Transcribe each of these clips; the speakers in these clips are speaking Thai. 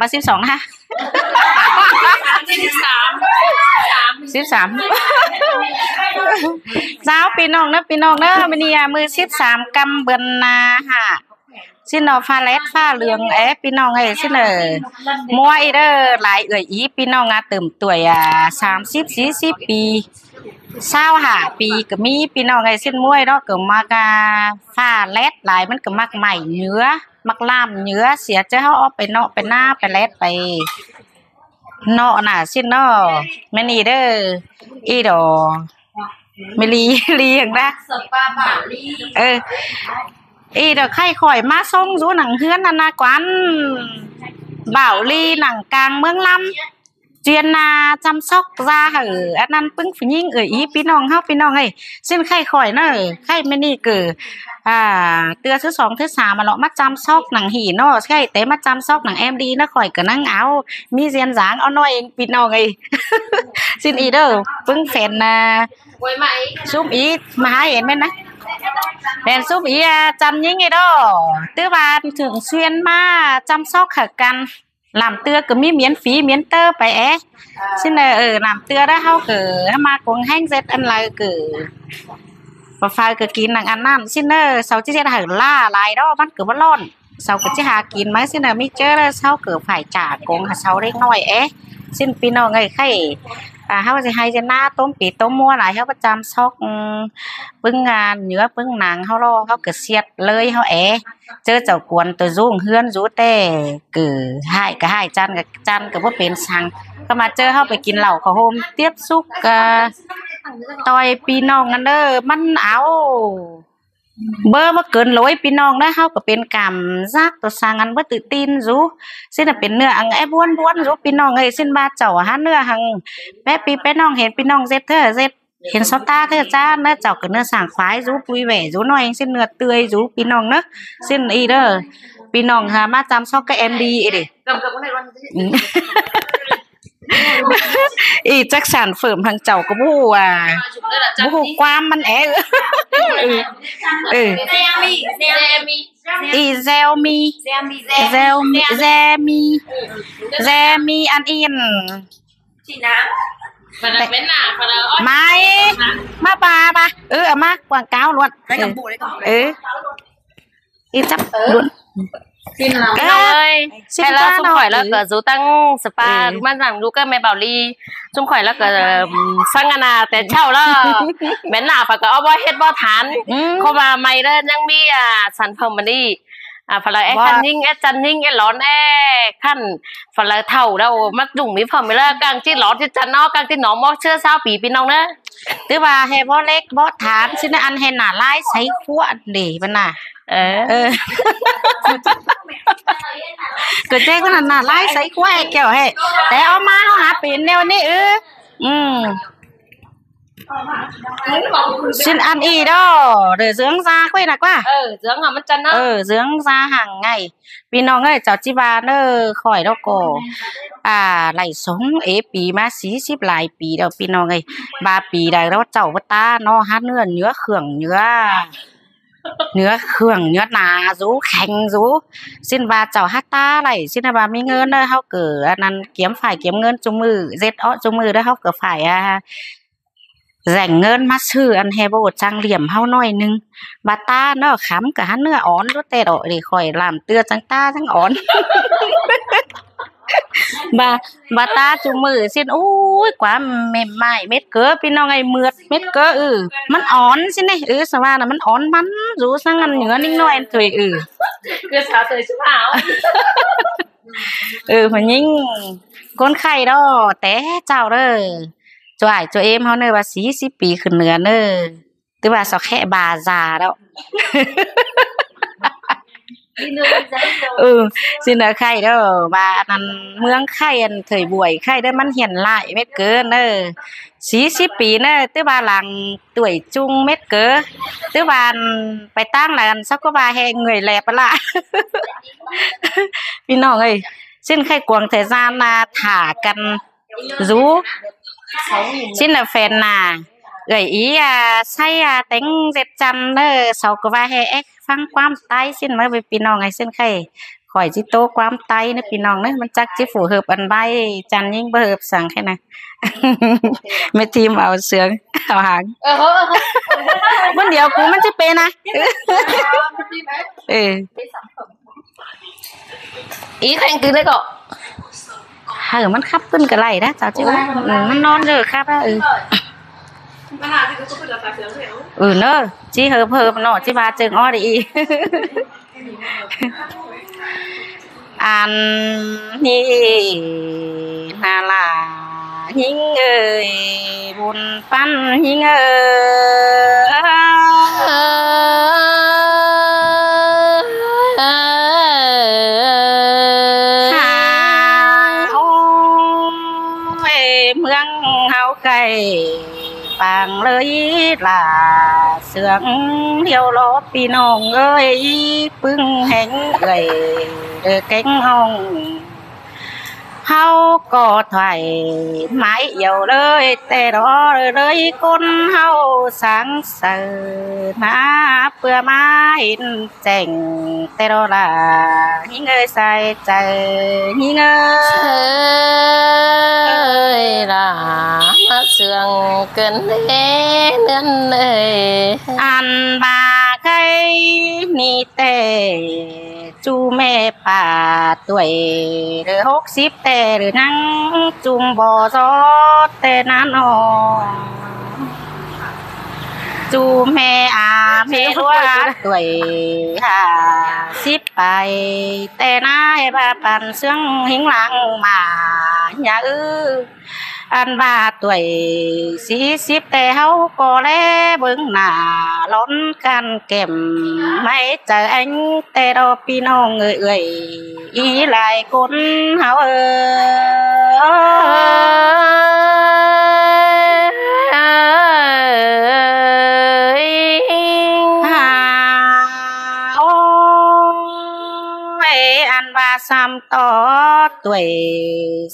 ป่ะ12นะ13สาวพี่น้องนะพี่น้องเนอะมันนี่มือ13กำเบินนาฮะxin nó pha lét pha lường é pin nó ngày xin là mua ý đó lại gửi ý pin nó ngã tầm tuổi 30-40 pi sao hả pi cái mi pin nó ngày xin mua đó cứ mặc pha lét lạiมันก็มักใหม่เนื้อมักล่ามเนื้อเสียจะเขาเอาไปเนาะไปหน้าไปแลดไปเนาะน่ะxin nóไม่นี่เด้ออีดอไม่ลีอย่างนั้นý được khai khỏi má sông rú nặng hươn là quán bảo ly nặng càng mương lâm chuyên chăm sóc ra hở anh ăn pưng phải nhìn ở ý pin nong hóc pin nong ấy xin khai khỏi nó khai mới đi cử tua thứ 2 thứ 3 mà nó mắt chăm sóc nặng hỉ nó khai tế mắt chăm sóc nặng em đi nó khỏi cả nắng áo mi diên dáng áo nói pin nong ấy xin ý đâu pưng phèn giúp ý mà hai em bên đấy đèn giúp ý chăm những cái đó tứ bà thường xuyên mà chăm sóc hở căn làm tưa cứ miễn phí miễn tơ phải é xin là làm tưa đó hao cử mà cũng hang dệt ăn lại cử và phải cử kín nàng ăn ăn xin sau chiếc xe hở la lại đó bắt cử bắt lon sau cái chiếc hà kín mấy xin là mi chơi sau cử phải trả cũng sau đấy nói é xin pino ngày khayเขาจะให้จะหน้าต้มปีต้มมัวหลายเขาประจำซอกปึ้งงานเนื้อปึ้งหนังเขารอเขาเกิดเสียดเลยเขาเจอเจ้ากวนตัวรุ่งเฮือนรู้แต่กือให้ก็ให้จันก็ว่าเป็นสังก็มาเจอเขาไปกินเหล้าเขาโฮมเตียบซุกต่อยปีน้องกันเด้อมันเอาเบอร์มาเกินร้อยปีน้องได้เขาก็เป็นกรรมซักตัวสร้างกันว่าตื่นตีนรู้ซึ่งเป็นเนื้ออังไอ้บ้วนรู้ปีน้องไอ้ซึ่งบ้าเจ้าฮะเนื้อหังแม่ปีแม่น้องเห็นปีน้องเซ็ตเธอเซ็ตเห็นซอตาเธอจ้าเนื้อเจ้ากับเนื้อสางควายรู้ปุยแหวรู้หน่อยซึ่งเนื้อเตยรู้ปีน้องเนอะซึ่งอีเด้อปีน้องฮะมาจำซอกกับเอ็มดีดิอีจักสานเฟิร์มทางเจ้าก็บูบูความมันอีเซลมีอันอินไม่มาปามามากวางก้าวล้วนอีจับล้วนxin lắm ơi hay là không khỏi là cờ rú tăng spa man rằng rú cái mẹ bảo ly không khỏi là cờ sang ngânแต่เช่าแล้วแม่หน้าฝากก็เอาไว้เฮ็ดบ่ทานเข้ามาใหม่แล้วยังมีสันเพิ่มมันนี่ฝากไอ้คันยิ่งไอ้จันยิ่งไอ้ร้อนไอ้ขั้นฝากเท่าเรามักดุ่งมีเพิ่มไปแล้วกลางที่ร้อนที่จันนอกกลางที่หนอมอเชื่อ20 ปีพี่น้องเนอะถือว่าให้บ่เล็กบ่ทานสินะอันให้หน้าลายใส่ขวดดิมันน่ะเกิดใจก็น่ะไล่ใส่ควายเกี่ยวให้แต่เอามาเขาหาเป็นแนวนี้xin ăn y đó để dưỡng da quay là quá dưỡng hả mất chân đó dưỡng da hàng ngày vì nó ngay cháu chi ba nó khỏi đâu cổ lại sống ế pì má xí xíp lại pì đâu pì nó ngay 3 ปีได้แล้วเจ้าว่าตาเนาะหาเนื้อเขื่องเนื้อหนารูแข็งรูสิ้นบาเจ้าฮัตตาไหลสิ้นบามีเงินเด้อเขาเกิดอันนั้นเก็บฝ่ายเก็บเงินจุมือเซ็ตจุมือเด้อเขาเกิดฝ่ายแร่งเงินมาซื้ออันเฮโบจังเหลี่ยมเฮาหน่อยนึงบาตาเนาะขำกับฮันเนื้ออ่อนรู้แต่ดอกดิข่อยลามเตือจังตาจังอ่อนบาตาจุมือสิ้นอุ้ยกว่าเม็ดไม้เม็ดเกลือพี่น้องไอ้เมือดเม็ดเกลือมันอ่อนสิเนี่ยสว่าน่ะมันอ่อนมันรู้สังอันเหนือนิ่งน้อยอันถอยคือสาวถอยชุบหาวมันยิ่งคนไข่ดอแต่เจ้าเด้อจ่ายจ่เอ็มเขาเนอว่า40 ปีขึ้นเหนือเนอถือว่าสอแค่บาซาแล้วxin ở khay đó bà năn mương khay ăn thời buổi khay đóมันเหียนlại mét cỡ nè 40 ปีเนอะตื้อบาหลังtuổi trung mét cỡตื้อบานไปตั้งlà sao có bà hè người lẹpละพี่น้องเอ้ยxin khay cuồng thời gian là thảกันrú xin là phèn là gửi ý say tính dệt chăn nè sau có bà hèฟังความใต้สิ้นมาไปพี่น้องไงสิ้นไข่ khỏi chỉ tô quam tay nữa pì nòng đấy mình chắc chỉ phù hợp ăn bay chăn nhưng bơ hợp sáng thế này mới tìm vào sướng vào hàng vấn điều cũ mình chỉ bên à ý thành từ đấy cậu hởมันkhắpขึ้นcái này đó cháu chứมันnon rồi khắp đó nơ chỉ hợp nọ chỉ ba chừng o đi ăn hi là hinh ơi buồn pan hinh ơi mương hao cày bằng lưới là sướng thiêu lót pì nong ơi bưng hẹn gầy cánh hồng hao có thoải mái dầu lời tê đó lời con hao sáng sờ má bữa mai chèn tê đó là những người sai trời những ơi là mắt sương cơn thế nên ơi ăn ba cây ni tê chú mẹ bà tuổi rồi hốt ship tê rồi nắng chung bò gió tê nán hò chú mẹ mẹ đua tuổi hà ship bài tê nai bà bàn xương hình lặng mà nhà ăn 3 tuổi xí ship tê hấu có lẽ bưng nà lón can kèm mấy chờ anh tê đô pino người ý lại con háo ăn ba xăm to tuổi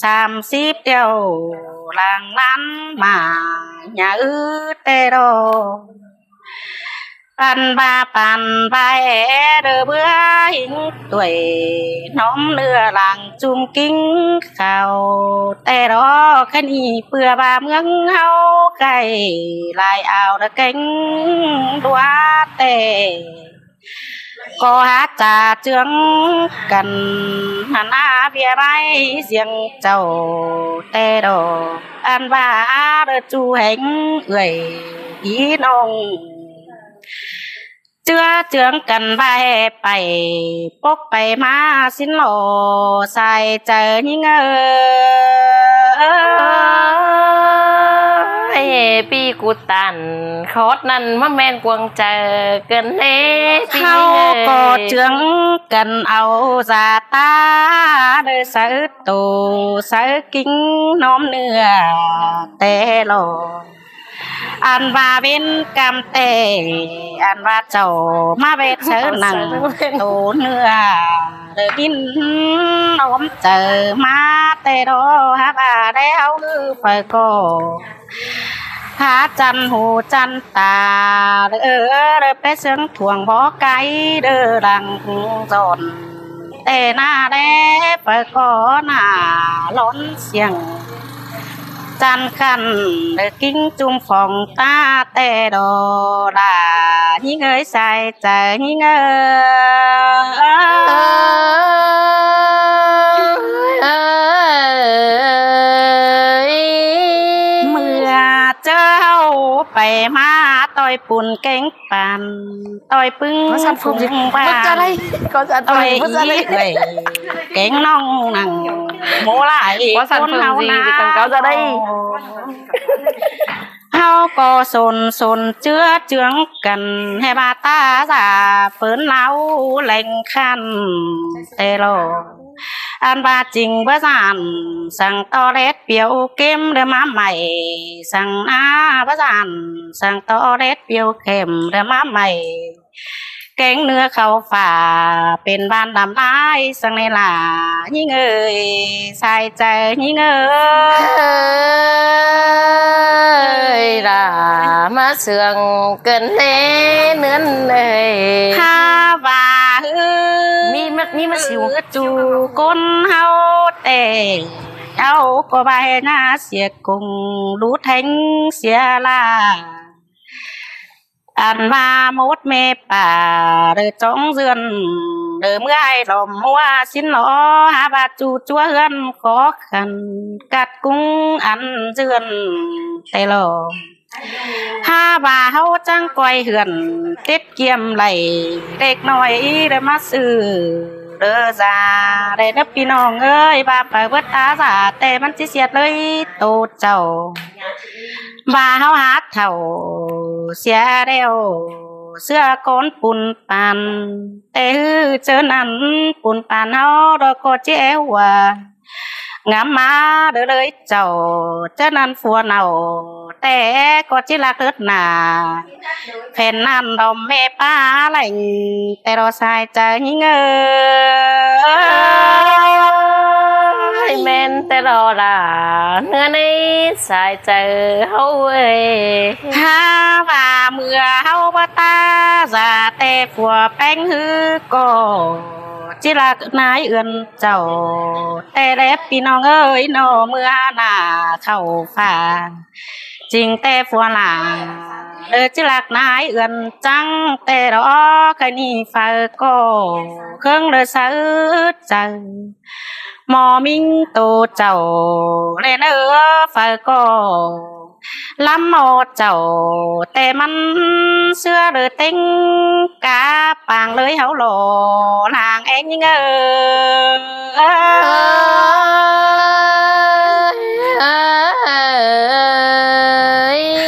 xăm ship đeo làng lán mà nhà tê đô pan ba đơ bữa hình tuổi nóm nưa làng chung kính khảo tê đó khăn y bừa ba mướn hao cày lại ảo đã cánh đua tê có hát trà trướng cần hàn á bia bay riêng chầu tê đồ ăn ba đơ chu hành người ý nông chưa trướng cần bay bay bốc bay má xin lộ xài chờ những pi cụ tàn khót năn má men quăng chờ cần thế khâu có trướng cần áo già ta đời sở tù sở kính nóm nửa tê lộ ăn ba bên cam tê ăn ba chầu má bên sở nặng tù nửa đời kín nóm chờ má tê đó há bà đéo phải cô há chăn hồ chăn tà đỡ bé sướng thuồng bó cái đỡ đằng giòn tê na đé phải có nà lón xiềng chăn khăn đỡ kính chung phòng ta tê đồ đà những người sai trời nhữngไปมาต่อยปุ่นแกงปันต่อยปึ้งฝุ่งบ้านต่อยอีเลยแกงน้องหนังโมไหลคนเฮานาเฮาก็สนเชื้อเจืองกันให้บาตาสาเปิ้นเล้าแหล่งคันเตโลăn ba trình bữa giàn sang to đét biểu kem để má mày sang bữa giàn sang to đét biểu kem để má mày cánh nưa khâu phà bên ban đàm lái sang này là những người sai trời những người là má sườn cần thế nướng này ha và mi mắt นี่มาสิว จูก้นเฮาแต่เอาก็บายหน้าเสียกุงรู้แทงเสียลาอันว่ามดเมป่าเดือจ้องเรือนเดือเมื่อไอ้หลอมมัวสินหลอหาบาจูจัวเฮือนขอขันกัดกุ้งอันเรือนแต่หลอหาบาเฮาจังก้อยเหือนเต็ดเกียมไหลเด็กน้อยได้มาซื้อเด้อจ้าได้นับพี่น้องเอ้ยบาไปเบิดตาสาแต่มันสิเสียดเลยโตเจ้าบาเฮาหาเท่าเสียแล้วเสื้อก้นปุ่นปานแต่เจอนั้นปุ่นปานเฮาดอกก็เจ้าวงามมาเด้อเลยเจ้าเจ้านั้นฟัวเนาแต่ก็จิลักเลิศหนาแผ่นนั้นดอมเมป้าไหลแต่เราสายใจเงย แม่นแต่รอล่ะเนื้อในสายใจเฮาเอ้ย ถ้าว่าเมื่อเฮาบ่ตาจะแต่ผัวแป้งฮือก็จิรักนายเอื้อนเจ้าแต่แลพี่น้องเอ้ยโนเมื่อหน้าเข้าฟ้าจริงแต่ผัวหลาเด้อจิรักนายเอื้อนจังแต่รอใครนี่ฟ้าก็เครื่องเด้อสะอึดใจหมอมิงโตเจ้าเลนฟ้าก็ลำหมดเจ้าแต่มันเสื้อเดือเต็งกาปางเลยเฮาหล่อลางเองเง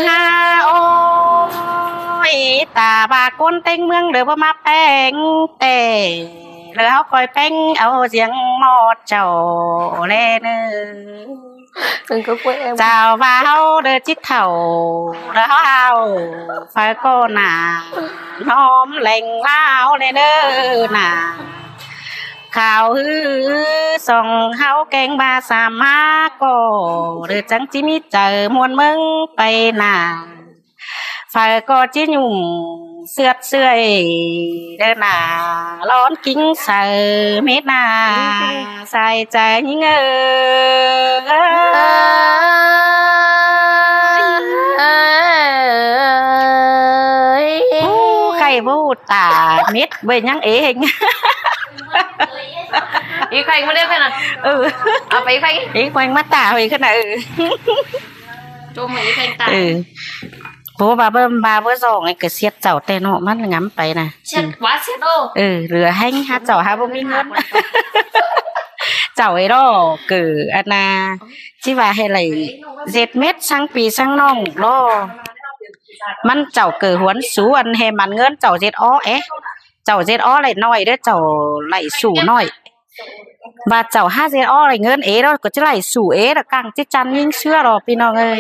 ฮาโอ้ยตาบาก้นเต็งเมืองเดือมาแป้งแต่เดือเฮาคอยแป้งเอาเสียงหมดเจ้าเลนĐừng có quên chào vào đời chít thầu đỡ hao phải cô nà nóm lành lao lên đơ nà khảo hư song hao keng ba sa má cô đời trắng chỉ mi chờ muôn mừng bay nà phải có chỉ nhung sượt sưởi đơ nà lón kính sờ mét nà sai trái nhữngใครพูดตาเม็ดเว้ยยังเอง อีใครไม่ได้เพื่อนอ่ะเอาไปใครอีใครมาตาเว้ยขนาดจูมอีใครตาโอ้บาเบิ้มส่งไอ้กระเสียดเจ้าแต่เนาะมันงั้มไปนะเสียดว้าเสียดโอเหลือให้ฮะเจ้าฮะบ่มีเงินเจ้าไอ้รอคืออันน่ะที่ว่าให้ไหล7 เม็ดsangปีsangน้องรอมันเจ้าเกิดหวนสูอันให้มันเงินเจ้า7 อ้อเจ้า7 อ้อไหลน้อยเด้อเจ้าไหลสูน้อยว่าเจ้า5 7 อ้อไหลเงินđóก็จะไหลสู่แล้วกังจิจันยิ่งเชื่อรอพี่น้องเอ้ย